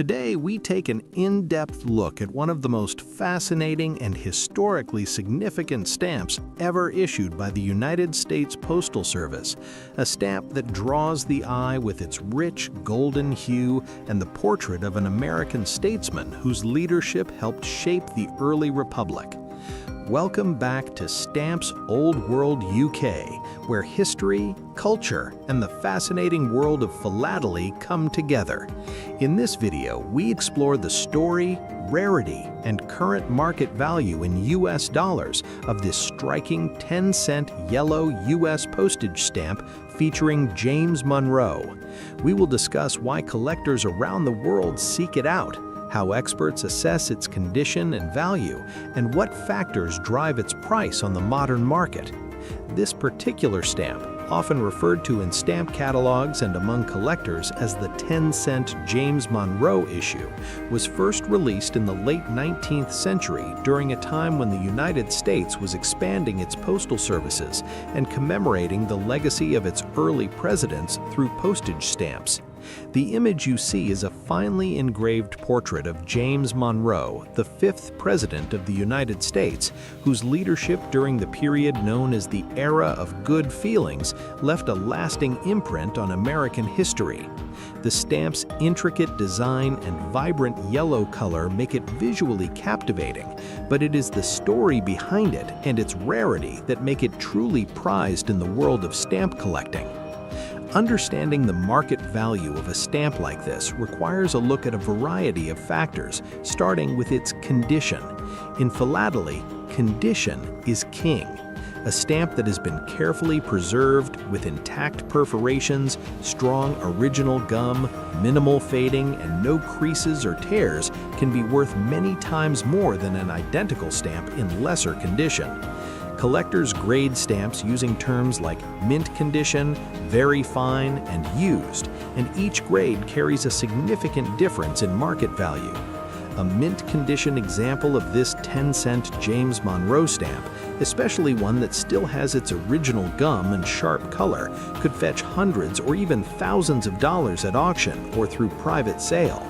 Today, we take an in-depth look at one of the most fascinating and historically significant stamps ever issued by the United States Postal Service, a stamp that draws the eye with its rich golden hue and the portrait of an American statesman whose leadership helped shape the early republic. Welcome back to Stamps Old World UK, where history, culture, and the fascinating world of philately come together. In this video, we explore the story, rarity, and current market value in US dollars of this striking 10-cent yellow US postage stamp featuring James Monroe. We will discuss why collectors around the world seek it out, how experts assess its condition and value, and what factors drive its price on the modern market. This particular stamp, often referred to in stamp catalogs and among collectors as the 10-cent James Monroe issue, was first released in the late 19th century during a time when the United States was expanding its postal services and commemorating the legacy of its early presidents through postage stamps. The image you see is a finely engraved portrait of James Monroe, the fifth President of the United States, whose leadership during the period known as the Era of Good Feelings left a lasting imprint on American history. The stamp's intricate design and vibrant yellow color make it visually captivating, but it is the story behind it and its rarity that make it truly prized in the world of stamp collecting. Understanding the market value of a stamp like this requires a look at a variety of factors, starting with its condition. In philately, condition is king. A stamp that has been carefully preserved with intact perforations, strong original gum, minimal fading, and no creases or tears can be worth many times more than an identical stamp in lesser condition. Collectors grade stamps using terms like mint condition, very fine, and used, and each grade carries a significant difference in market value. A mint condition example of this 10-cent James Monroe stamp, especially one that still has its original gum and sharp color, could fetch hundreds or even thousands of dollars at auction or through private sale.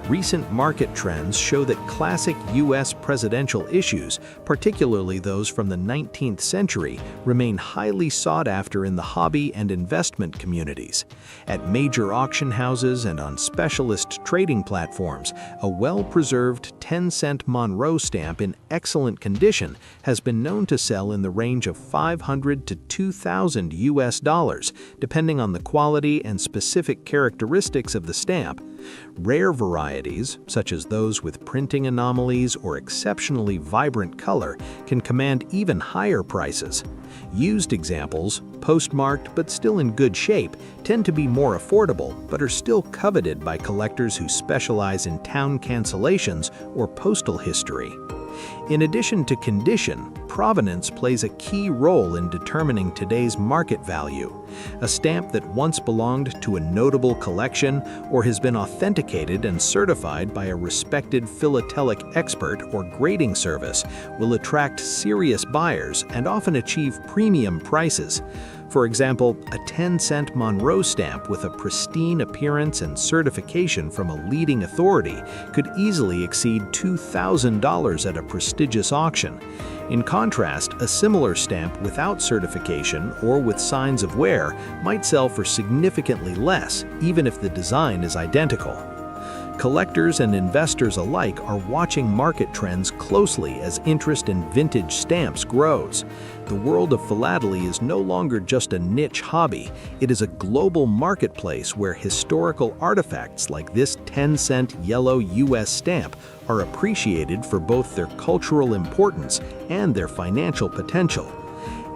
Recent market trends show that classic U.S. presidential issues, particularly those from the 19th century, remain highly sought after in the hobby and investment communities. At major auction houses and on specialist trading platforms, a well-preserved 10-cent Monroe stamp in excellent condition has been known to sell in the range of $500 to $2,000 US dollars, depending on the quality and specific characteristics of the stamp. Rare varieties, such as those with printing anomalies or exceptionally vibrant color, can command even higher prices. Used examples, postmarked but still in good shape, tend to be more affordable but are still coveted by collectors who specialize in town cancellations or postal history. In addition to condition, provenance plays a key role in determining today's market value. A stamp that once belonged to a notable collection or has been authenticated and certified by a respected philatelic expert or grading service will attract serious buyers and often achieve premium prices. For example, a 10-cent Monroe stamp with a pristine appearance and certification from a leading authority could easily exceed $2,000 at a prestigious auction. In contrast, a similar stamp without certification or with signs of wear might sell for significantly less, even if the design is identical. Collectors and investors alike are watching market trends closely as interest in vintage stamps grows. The world of philately is no longer just a niche hobby, it is a global marketplace where historical artifacts like this 10-cent yellow US stamp are appreciated for both their cultural importance and their financial potential.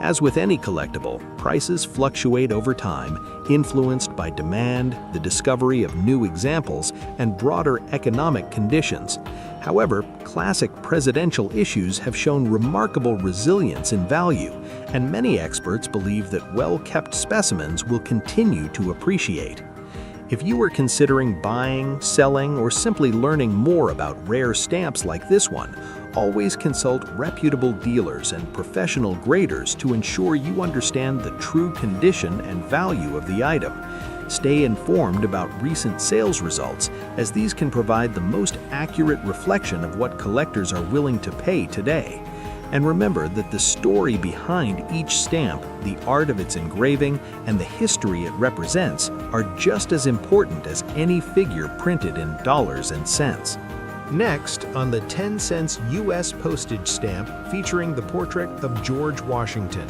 As with any collectible, prices fluctuate over time, influenced by demand, the discovery of new examples, and broader economic conditions. However, classic presidential issues have shown remarkable resilience in value, and many experts believe that well-kept specimens will continue to appreciate. If you are considering buying, selling, or simply learning more about rare stamps like this one, always consult reputable dealers and professional graders to ensure you understand the true condition and value of the item. Stay informed about recent sales results, as these can provide the most accurate reflection of what collectors are willing to pay today. And remember that the story behind each stamp, the art of its engraving, and the history it represents are just as important as any figure printed in dollars and cents. Next, on the 10-cent U.S. postage stamp featuring the portrait of George Washington.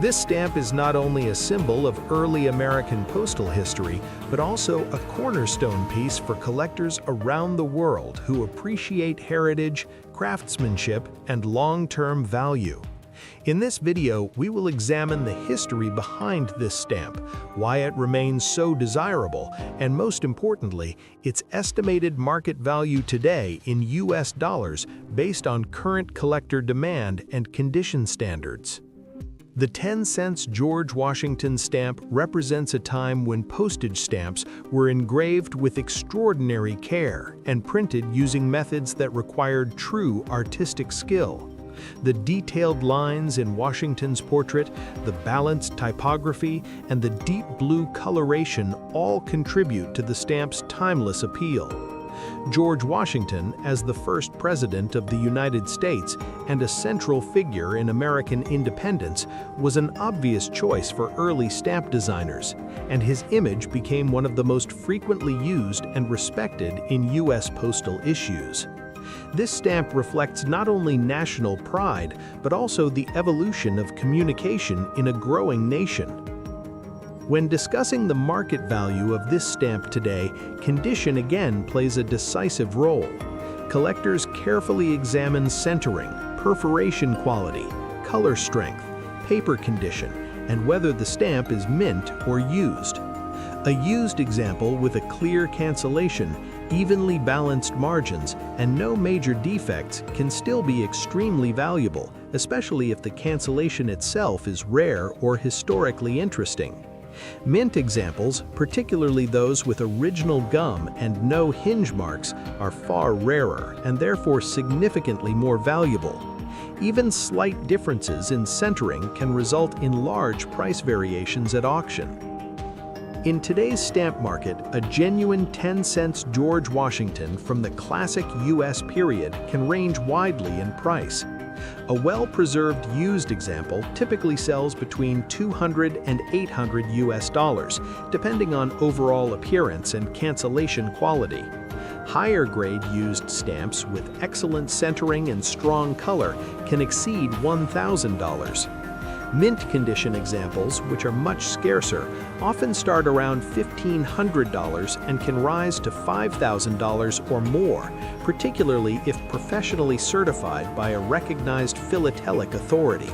This stamp is not only a symbol of early American postal history, but also a cornerstone piece for collectors around the world who appreciate heritage, craftsmanship, and long-term value. In this video, we will examine the history behind this stamp, why it remains so desirable, and most importantly, its estimated market value today in US dollars based on current collector demand and condition standards. The 10-cent George Washington stamp represents a time when postage stamps were engraved with extraordinary care and printed using methods that required true artistic skill. The detailed lines in Washington's portrait, the balanced typography, and the deep blue coloration all contribute to the stamp's timeless appeal. George Washington, as the first president of the United States and a central figure in American independence, was an obvious choice for early stamp designers, and his image became one of the most frequently used and respected in U.S. postal issues. This stamp reflects not only national pride, but also the evolution of communication in a growing nation. When discussing the market value of this stamp today, condition again plays a decisive role. Collectors carefully examine centering, perforation quality, color strength, paper condition, and whether the stamp is mint or used. A used example with a clear cancellation, evenly balanced margins, and no major defects can still be extremely valuable, especially if the cancellation itself is rare or historically interesting. Mint examples, particularly those with original gum and no hinge marks, are far rarer and therefore significantly more valuable. Even slight differences in centering can result in large price variations at auction. In today's stamp market, a genuine 10-cent George Washington from the classic U.S. period can range widely in price. A well-preserved used example typically sells between $200 and $800 US, depending on overall appearance and cancellation quality. Higher-grade used stamps with excellent centering and strong color can exceed $1,000. Mint condition examples, which are much scarcer, often start around $1,500 and can rise to $5,000 or more, particularly if professionally certified by a recognized philatelic authority.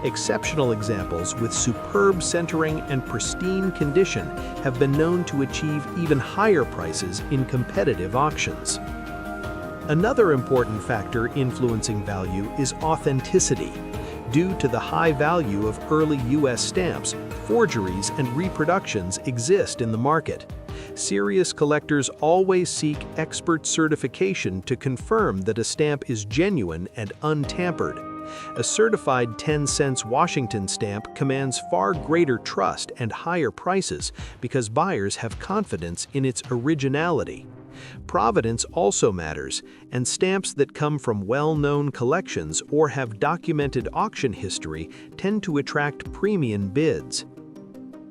Exceptional examples with superb centering and pristine condition have been known to achieve even higher prices in competitive auctions. Another important factor influencing value is authenticity. Due to the high value of early U.S. stamps, forgeries and reproductions exist in the market. Serious collectors always seek expert certification to confirm that a stamp is genuine and untampered. A certified 10-cent Washington stamp commands far greater trust and higher prices because buyers have confidence in its originality. Provenance also matters, and stamps that come from well-known collections or have documented auction history tend to attract premium bids.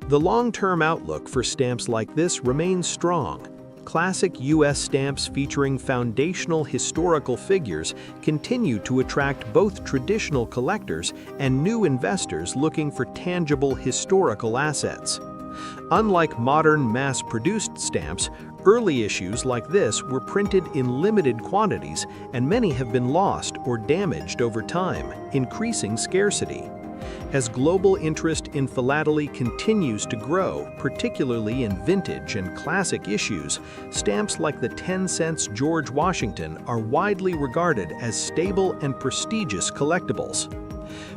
The long-term outlook for stamps like this remains strong. Classic U.S. stamps featuring foundational historical figures continue to attract both traditional collectors and new investors looking for tangible historical assets. Unlike modern mass-produced stamps, early issues like this were printed in limited quantities, and many have been lost or damaged over time, increasing scarcity. As global interest in philately continues to grow, particularly in vintage and classic issues, stamps like the 10-cent George Washington are widely regarded as stable and prestigious collectibles.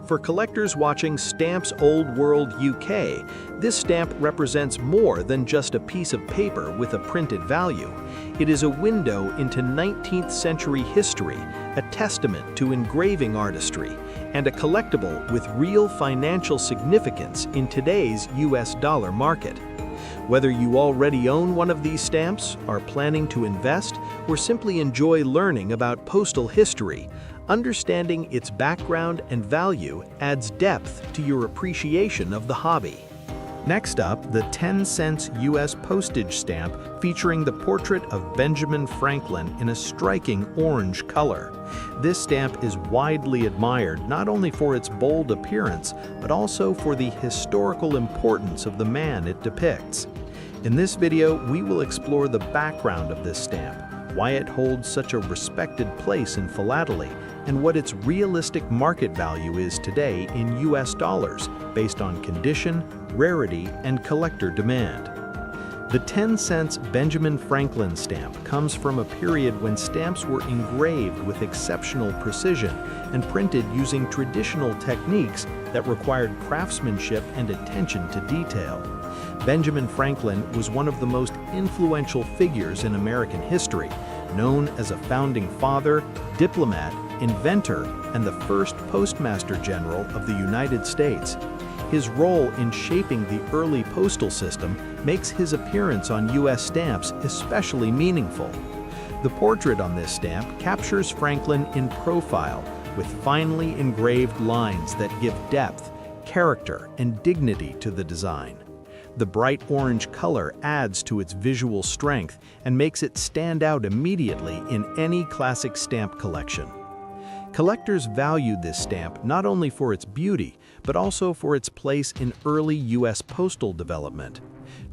For collectors watching Stamps Old World UK, this stamp represents more than just a piece of paper with a printed value. It is a window into 19th century history, a testament to engraving artistry, and a collectible with real financial significance in today's US dollar market. Whether you already own one of these stamps, are planning to invest, or simply enjoy learning about postal history, understanding its background and value adds depth to your appreciation of the hobby. Next up, the 10-cent U.S. postage stamp featuring the portrait of Benjamin Franklin in a striking orange color. This stamp is widely admired not only for its bold appearance, but also for the historical importance of the man it depicts. In this video, we will explore the background of this stamp, why it holds such a respected place in philately, and what its realistic market value is today in US dollars, based on condition, rarity, and collector demand. The 10-cent Benjamin Franklin stamp comes from a period when stamps were engraved with exceptional precision and printed using traditional techniques that required craftsmanship and attention to detail. Benjamin Franklin was one of the most influential figures in American history, known as a founding father, diplomat, inventor, and the first Postmaster General of the United States. His role in shaping the early postal system makes his appearance on U.S. stamps especially meaningful. The portrait on this stamp captures Franklin in profile, with finely engraved lines that give depth, character, and dignity to the design. The bright orange color adds to its visual strength and makes it stand out immediately in any classic stamp collection. Collectors valued this stamp not only for its beauty, but also for its place in early U.S. postal development.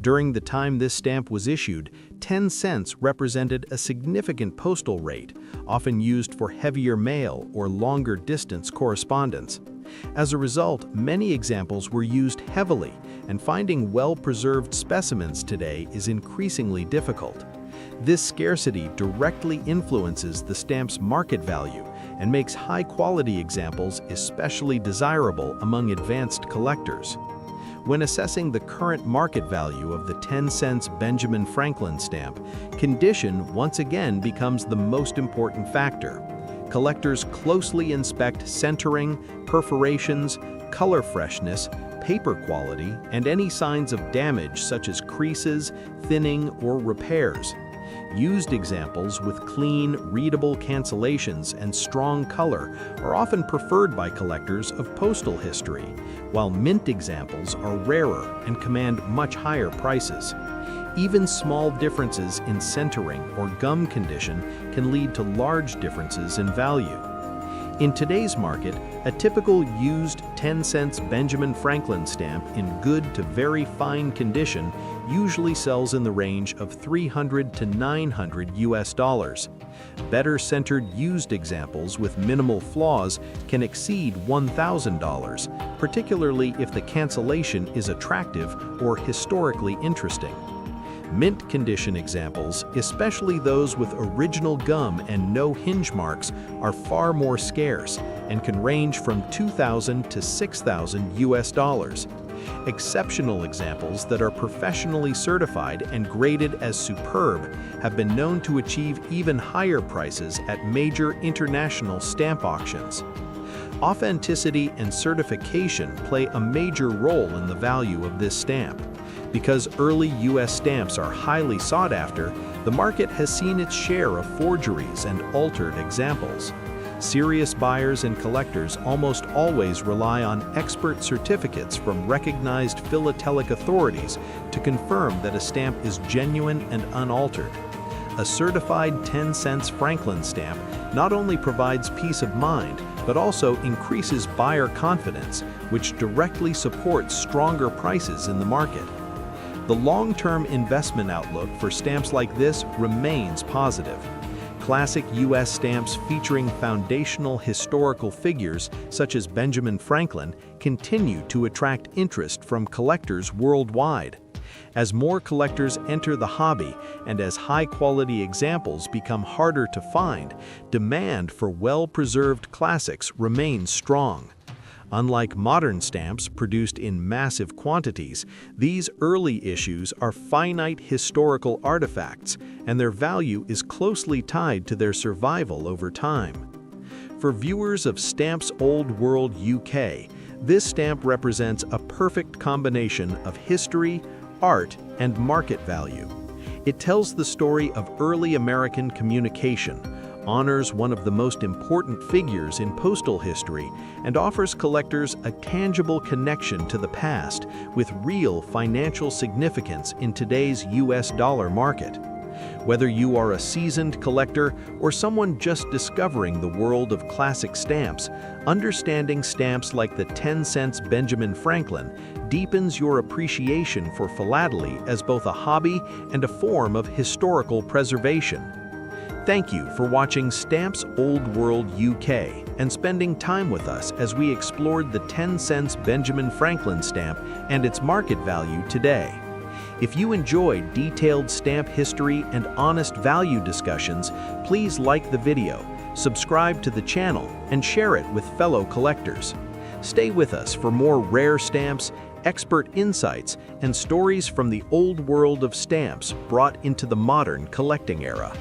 During the time this stamp was issued, 10 cents represented a significant postal rate, often used for heavier mail or longer distance correspondence. As a result, many examples were used heavily, and finding well-preserved specimens today is increasingly difficult. This scarcity directly influences the stamp's market value and makes high-quality examples especially desirable among advanced collectors. When assessing the current market value of the 10-cent Benjamin Franklin stamp, condition once again becomes the most important factor. Collectors closely inspect centering, perforations, color freshness, paper quality, and any signs of damage such as creases, thinning, or repairs. Used examples with clean, readable cancellations and strong color are often preferred by collectors of postal history, while mint examples are rarer and command much higher prices. Even small differences in centering or gum condition can lead to large differences in value. In today's market, a typical used 10-cent Benjamin Franklin stamp in good to very fine condition usually sells in the range of $300 to $900 US dollars. Better centered used examples with minimal flaws can exceed $1,000, particularly if the cancellation is attractive or historically interesting. Mint condition examples, especially those with original gum and no hinge marks, are far more scarce and can range from $2,000 to $6,000 US dollars. Exceptional examples that are professionally certified and graded as superb have been known to achieve even higher prices at major international stamp auctions. Authenticity and certification play a major role in the value of this stamp. Because early U.S. stamps are highly sought after, the market has seen its share of forgeries and altered examples. Serious buyers and collectors almost always rely on expert certificates from recognized philatelic authorities to confirm that a stamp is genuine and unaltered. A certified 10 cents Franklin stamp not only provides peace of mind, but also increases buyer confidence, which directly supports stronger prices in the market. The long-term investment outlook for stamps like this remains positive. Classic U.S. stamps featuring foundational historical figures such as Benjamin Franklin continue to attract interest from collectors worldwide. As more collectors enter the hobby and as high-quality examples become harder to find, demand for well-preserved classics remains strong. Unlike modern stamps produced in massive quantities, these early issues are finite historical artifacts, and their value is closely tied to their survival over time. For viewers of Stamps Old World UK, this stamp represents a perfect combination of history, art, and market value. It tells the story of early American communication, honors one of the most important figures in postal history, and offers collectors a tangible connection to the past with real financial significance in today's US dollar market. Whether you are a seasoned collector or someone just discovering the world of classic stamps, understanding stamps like the 10-cent Benjamin Franklin deepens your appreciation for philately as both a hobby and a form of historical preservation. Thank you for watching Stamps Old World UK and spending time with us as we explored the 10-cent Benjamin Franklin stamp and its market value today. If you enjoyed detailed stamp history and honest value discussions, please like the video, subscribe to the channel, and share it with fellow collectors. Stay with us for more rare stamps, expert insights, and stories from the old world of stamps brought into the modern collecting era.